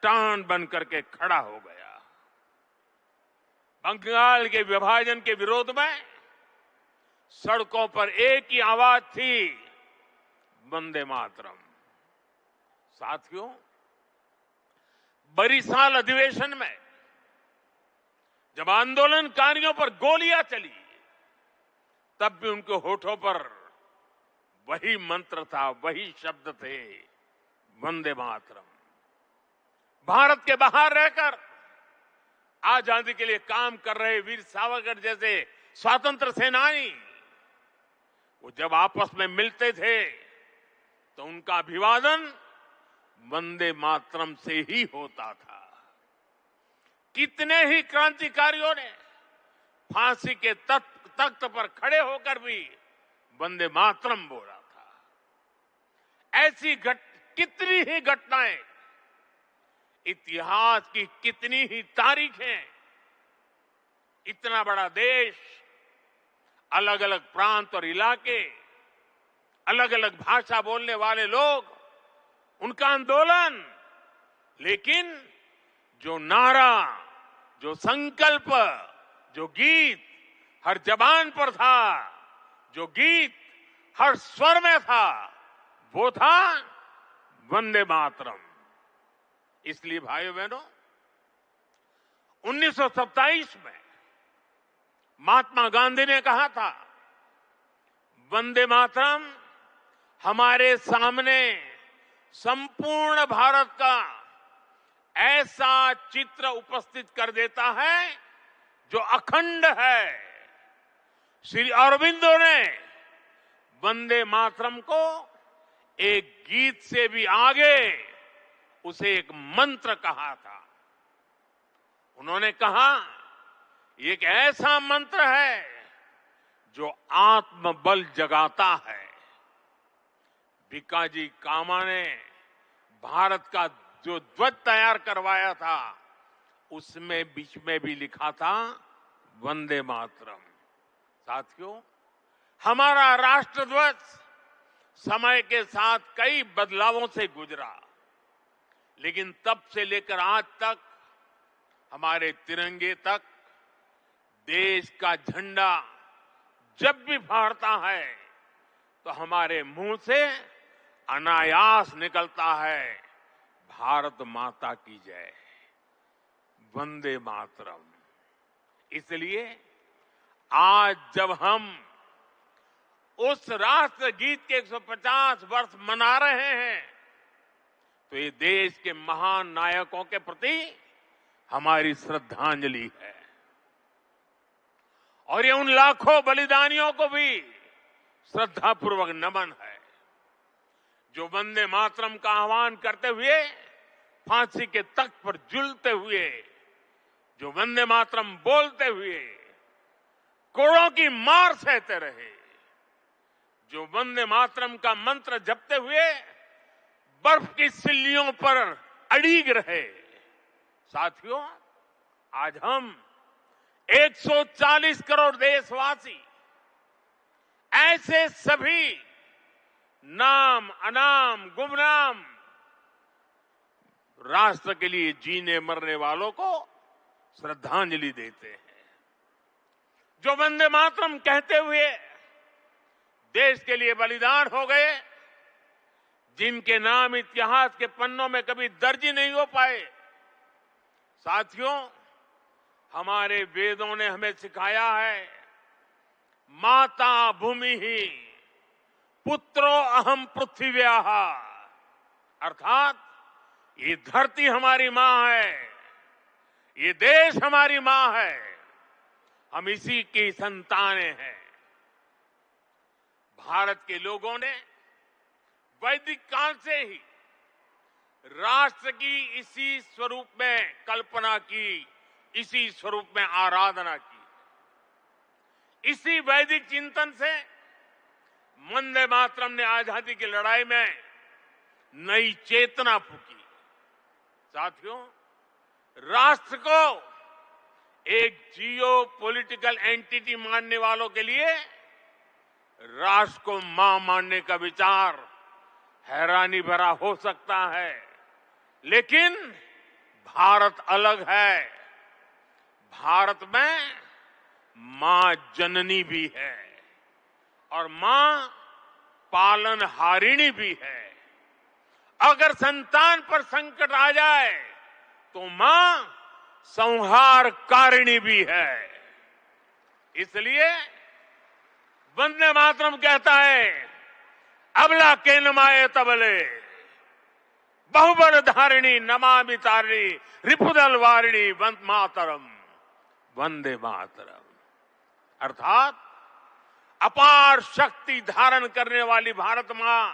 चट्टान बनकर के खड़ा हो गया। बंगाल के विभाजन के विरोध में सड़कों पर एक ही आवाज थी, वंदे मातरम। साथियों, बरिसाल अधिवेशन में जब आंदोलनकारियों पर गोलियां चली, तब भी उनके होठों पर वही मंत्र था, वही शब्द थे, वंदे मातरम। भारत के बाहर रहकर आजादी के लिए काम कर रहे वीर सावरकर जैसे स्वतंत्र सेनानी, वो जब आपस में मिलते थे तो उनका अभिवादन वंदे मातरम से ही होता था। कितने ही क्रांतिकारियों ने फांसी के तख्त पर खड़े होकर भी वंदे मातरम बोला था। ऐसी कितनी ही घटनाएं, इतिहास की कितनी ही तारीखें, इतना बड़ा देश, अलग अलग प्रांत और इलाके, अलग अलग भाषा बोलने वाले लोग, उनका आंदोलन, लेकिन जो नारा, जो संकल्प, जो गीत हर जबान पर था, जो गीत हर स्वर में था, वो था वंदे मातरम। इसलिए भाइयों बहनों, 1927 में महात्मा गांधी ने कहा था, वंदे मातरम हमारे सामने संपूर्ण भारत का ऐसा चित्र उपस्थित कर देता है जो अखंड है। श्री अरविंदो ने वंदे मातरम को एक गीत से भी आगे उसे एक मंत्र कहा था। उन्होंने कहा, ये एक ऐसा मंत्र है जो आत्मबल जगाता है। भिकाजी कामा ने भारत का जो ध्वज तैयार करवाया था, उसमें बीच में भी लिखा था वंदे मातरम। साथियों, हमारा राष्ट्र ध्वज समय के साथ कई बदलावों से गुजरा, लेकिन तब से लेकर आज तक हमारे तिरंगे तक देश का झंडा जब भी फहरता है तो हमारे मुंह से अनायास निकलता है, भारत माता की जय, वंदे मातरम। इसलिए आज जब हम उस राष्ट्र गीत के 150 वर्ष मना रहे हैं, तो ये देश के महान नायकों के प्रति हमारी श्रद्धांजलि है, और ये उन लाखों बलिदानियों को भी श्रद्धापूर्वक नमन है जो वंदे मातरम का आह्वान करते हुए फांसी के तख्त पर झूलते हुए, जो वंदे मातरम बोलते हुए कोड़ों की मार सहते रहे, जो वंदे मातरम का मंत्र जपते हुए बर्फ की सिल्लियों पर अड़ीग रहे। साथियों, आज हम 140 करोड़ देशवासी ऐसे सभी नाम अनाम गुमनाम राष्ट्र के लिए जीने मरने वालों को श्रद्धांजलि देते हैं, जो वंदे मातरम कहते हुए देश के लिए बलिदान हो गए, जिनके नाम इतिहास के पन्नों में कभी दर्ज ही नहीं हो पाए। साथियों, हमारे वेदों ने हमें सिखाया है, माता भूमि ही पुत्रो अहम पृथ्व्याः, अर्थात ये धरती हमारी मां है, ये देश हमारी मां है, हम इसी की संतानें हैं। भारत के लोगों ने वैदिक काल से ही राष्ट्र की इसी स्वरूप में कल्पना की, इसी स्वरूप में आराधना की। इसी वैदिक चिंतन से वंदे मातरम ने आजादी की लड़ाई में नई चेतना फूंकी। साथियों, राष्ट्र को एक जियो पॉलिटिकल एंटिटी मानने वालों के लिए राष्ट्र को मां मानने का विचार हैरानी भरा हो सकता है, लेकिन भारत अलग है, भारत में मां जननी भी है और मां पालनहारिणी भी है। अगर संतान पर संकट आ जाए तो मां संहारकारिणी भी है। इसलिए वंदे मातरम कहता है, अबला के नमाए तबले बहुबल धारिणी नमामि तारिणी रिपुदल वारिणी मातरम वंदे मातरम। अर्थात अपार शक्ति धारण करने वाली भारत मां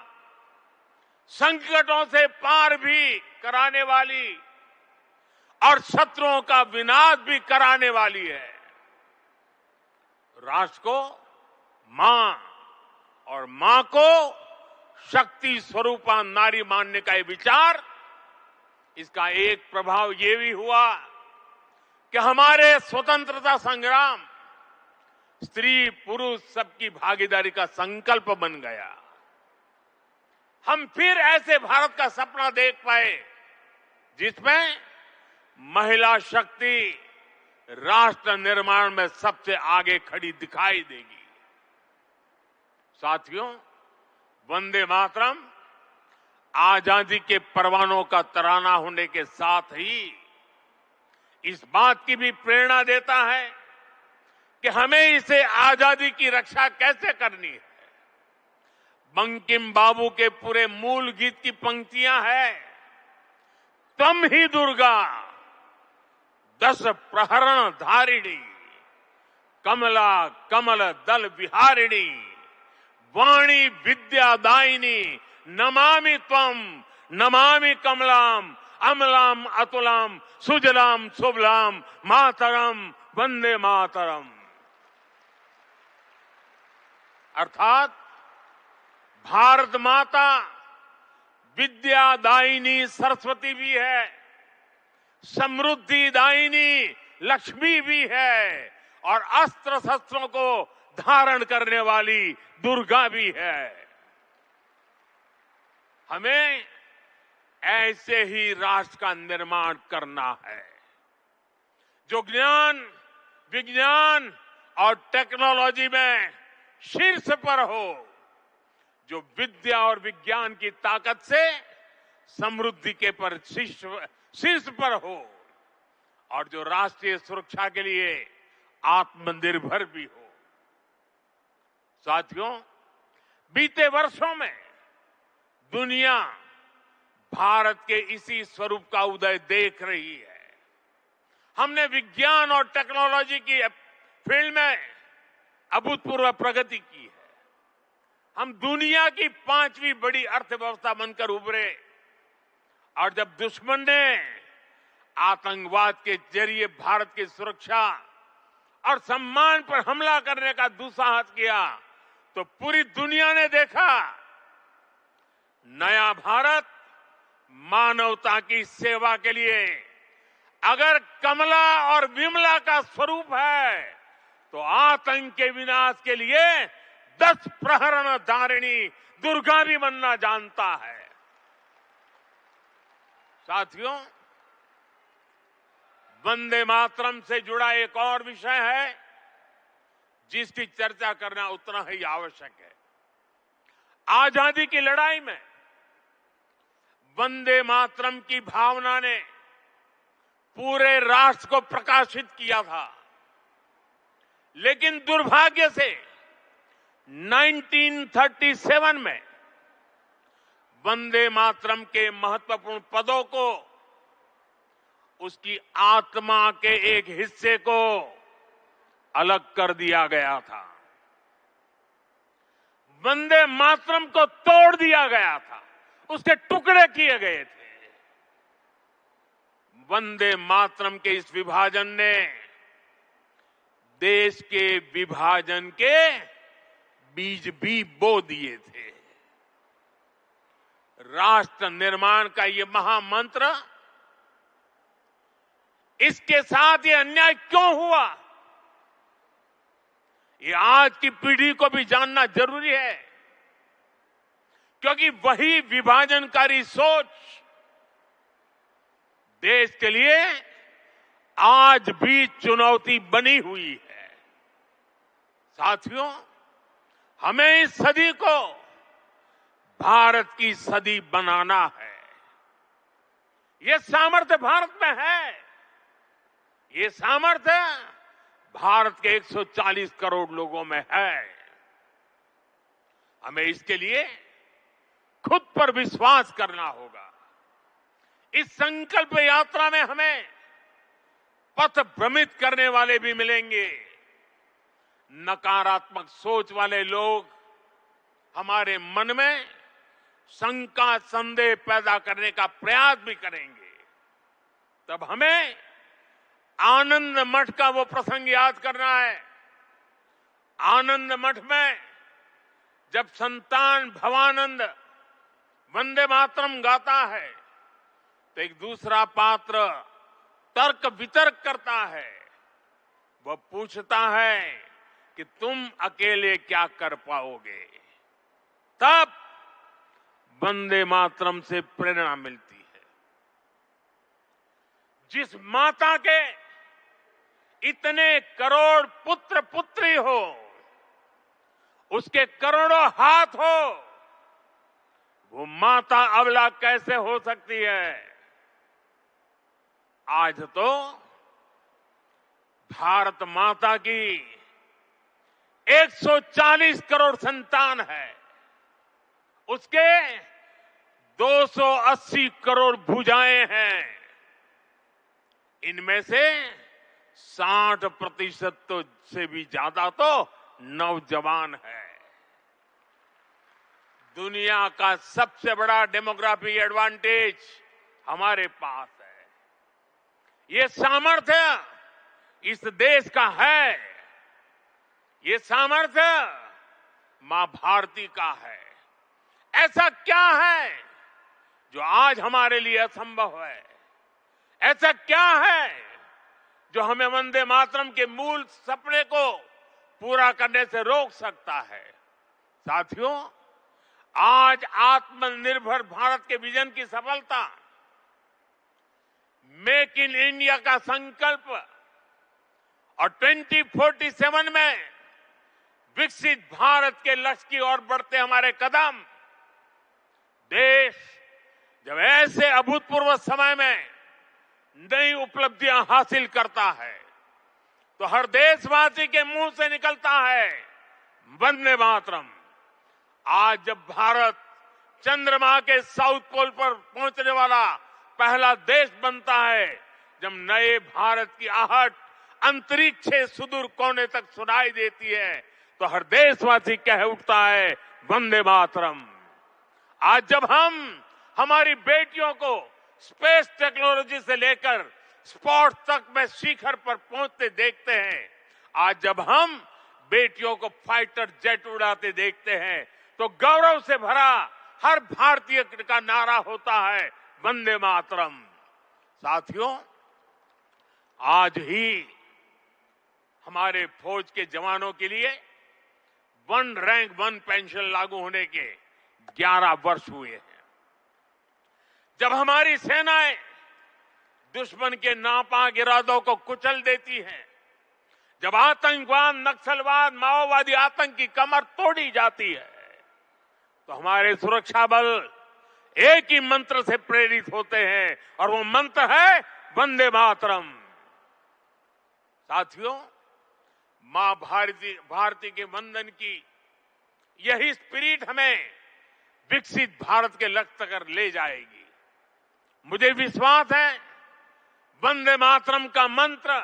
संकटों से पार भी कराने वाली और शत्रुओं का विनाश भी कराने वाली है। राष्ट्र को मां और मां को शक्ति स्वरूपा नारी मानने का ये विचार, इसका एक प्रभाव ये भी हुआ कि हमारे स्वतंत्रता संग्राम स्त्री पुरुष सबकी भागीदारी का संकल्प बन गया। हम फिर ऐसे भारत का सपना देख पाए जिसमें महिला शक्ति राष्ट्र निर्माण में सबसे आगे खड़ी दिखाई देगी। साथियों, वंदे मातरम आजादी के परवानों का तराना होने के साथ ही इस बात की भी प्रेरणा देता है कि हमें इसे आजादी की रक्षा कैसे करनी है। बंकिम बाबू के पूरे मूल गीत की पंक्तियां हैं, तम ही दुर्गा 10 प्रहरण धारिणी कमला कमल दल विहारिणी वाणी विद्यादायिनी नमामि त्वम नमामि कमलाम अमलाम अतुलाम सुजलाम सुबलाम मातरम वंदे मातरम। अर्थात भारत माता विद्यादायिनी सरस्वती भी है, समृद्धि दायिनी लक्ष्मी भी है और अस्त्र शस्त्रों को धारण करने वाली दुर्गा भी है। हमें ऐसे ही राष्ट्र का निर्माण करना है जो ज्ञान विज्ञान और टेक्नोलॉजी में शीर्ष पर हो, जो विद्या और विज्ञान की ताकत से समृद्धि के पर शीर्ष पर हो और जो राष्ट्रीय सुरक्षा के लिए आत्मनिर्भर भी हो। साथियों, बीते वर्षों में दुनिया भारत के इसी स्वरूप का उदय देख रही है। हमने विज्ञान और टेक्नोलॉजी की फील्ड में अभूतपूर्व प्रगति की है। हम दुनिया की 5वीं बड़ी अर्थव्यवस्था बनकर उभरे और जब दुश्मन ने आतंकवाद के जरिए भारत की सुरक्षा और सम्मान पर हमला करने का दुस्साहस किया तो पूरी दुनिया ने देखा नया भारत मानवता की सेवा के लिए अगर कमला और विमला का स्वरूप है तो आतंक के विनाश के लिए 10 प्रहरण धारिणी दुर्गा भी बनना जानता है। साथियों, वंदे मातरम से जुड़ा एक और विषय है जिसकी चर्चा करना उतना ही आवश्यक है। आजादी की लड़ाई में वंदे मातरम की भावना ने पूरे राष्ट्र को प्रकाशित किया था, लेकिन दुर्भाग्य से 1937 में वंदे मातरम के महत्वपूर्ण पदों को उसकी आत्मा के एक हिस्से को अलग कर दिया गया था। वंदे मातरम को तोड़ दिया गया था, उसके टुकड़े किए गए थे। वंदे मातरम के इस विभाजन ने देश के विभाजन के बीज भी बो दिए थे। राष्ट्र निर्माण का ये महामंत्र, इसके साथ ये अन्याय क्यों हुआ, ये आज की पीढ़ी को भी जानना जरूरी है, क्योंकि वही विभाजनकारी सोच देश के लिए आज भी चुनौती बनी हुई है। साथियों, हमें इस सदी को भारत की सदी बनाना है। ये सामर्थ्य भारत में है। ये सामर्थ्य भारत के 140 करोड़ लोगों में है। हमें इसके लिए खुद पर विश्वास करना होगा। इस संकल्प यात्रा में हमें पथ भ्रमित करने वाले भी मिलेंगे। नकारात्मक सोच वाले लोग हमारे मन में शंका संदेह पैदा करने का प्रयास भी करेंगे। तब हमें आनंद मठ का वो प्रसंग याद करना है। आनंद मठ में जब संतान भवानंद वंदे मातरम गाता है तो एक दूसरा पात्र तर्क वितर्क करता है। वह पूछता है कि तुम अकेले क्या कर पाओगे। तब वंदे मातरम से प्रेरणा मिलती है। जिस माता के इतने करोड़ पुत्र पुत्री हो, उसके करोड़ों हाथ हो, वो माता अबला कैसे हो सकती है। आज तो भारत माता की 140 करोड़ संतान है। उसके 280 करोड़ भुजाएं हैं। इनमें से 60% तो से भी ज्यादा तो नौजवान है। दुनिया का सबसे बड़ा डेमोग्राफिक एडवांटेज हमारे पास है। ये सामर्थ्य इस देश का है। ये सामर्थ्य मां भारती का है। ऐसा क्या है जो आज हमारे लिए असंभव है? ऐसा क्या है जो हमें वंदे मातरम के मूल सपने को पूरा करने से रोक सकता है? साथियों, आज आत्मनिर्भर भारत के विजन की सफलता, मेक इन इंडिया का संकल्प और 2047 में विकसित भारत के लक्ष्य की ओर बढ़ते हमारे कदम, देश जब ऐसे अभूतपूर्व समय में नई उपलब्धियां हासिल करता है तो हर देशवासी के मुंह से निकलता है वंदे मातरम। आज जब भारत चंद्रमा के साउथ पोल पर पहुंचने वाला पहला देश बनता है, जब नए भारत की आहट अंतरिक्ष से सुदूर कोने तक सुनाई देती है, तो हर देशवासी कह उठता है वंदे मातरम। आज जब हम हमारी बेटियों को स्पेस टेक्नोलॉजी से लेकर स्पोर्ट्स तक में शिखर पर पहुंचते देखते हैं, आज जब हम बेटियों को फाइटर जेट उड़ाते देखते हैं, तो गौरव से भरा हर भारतीय का नारा होता है वंदे मातरम। साथियों, आज ही हमारे फौज के जवानों के लिए वन रैंक वन पेंशन लागू होने के 11 वर्ष हुए हैं। जब हमारी सेनाएं दुश्मन के नापाक इरादों को कुचल देती हैं, जब आतंकवाद, नक्सलवाद, माओवादी आतंक की कमर तोड़ी जाती है, तो हमारे सुरक्षा बल एक ही मंत्र से प्रेरित होते हैं और वो मंत्र है वंदे मातरम। साथियों, मां भारती के वंदन की यही स्पिरिट हमें विकसित भारत के लक्ष्य तक ले जाएगी। मुझे विश्वास है वंदे मातरम का मंत्र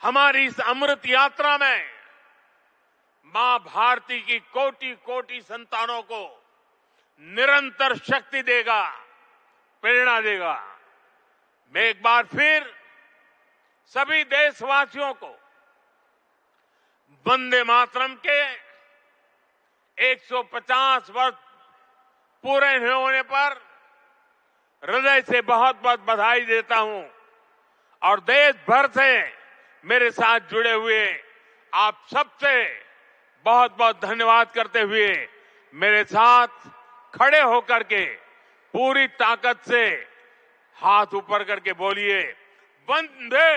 हमारी इस अमृत यात्रा में मां भारती की कोटि कोटि संतानों को निरंतर शक्ति देगा, प्रेरणा देगा। मैं एक बार फिर सभी देशवासियों को वंदे मातरम के 150 वर्ष पूरे होने पर हृदय से बहुत बहुत बधाई देता हूं और देश भर से मेरे साथ जुड़े हुए आप सबसे बहुत बहुत धन्यवाद करते हुए मेरे साथ खड़े होकर के पूरी ताकत से हाथ ऊपर करके बोलिए, वंदे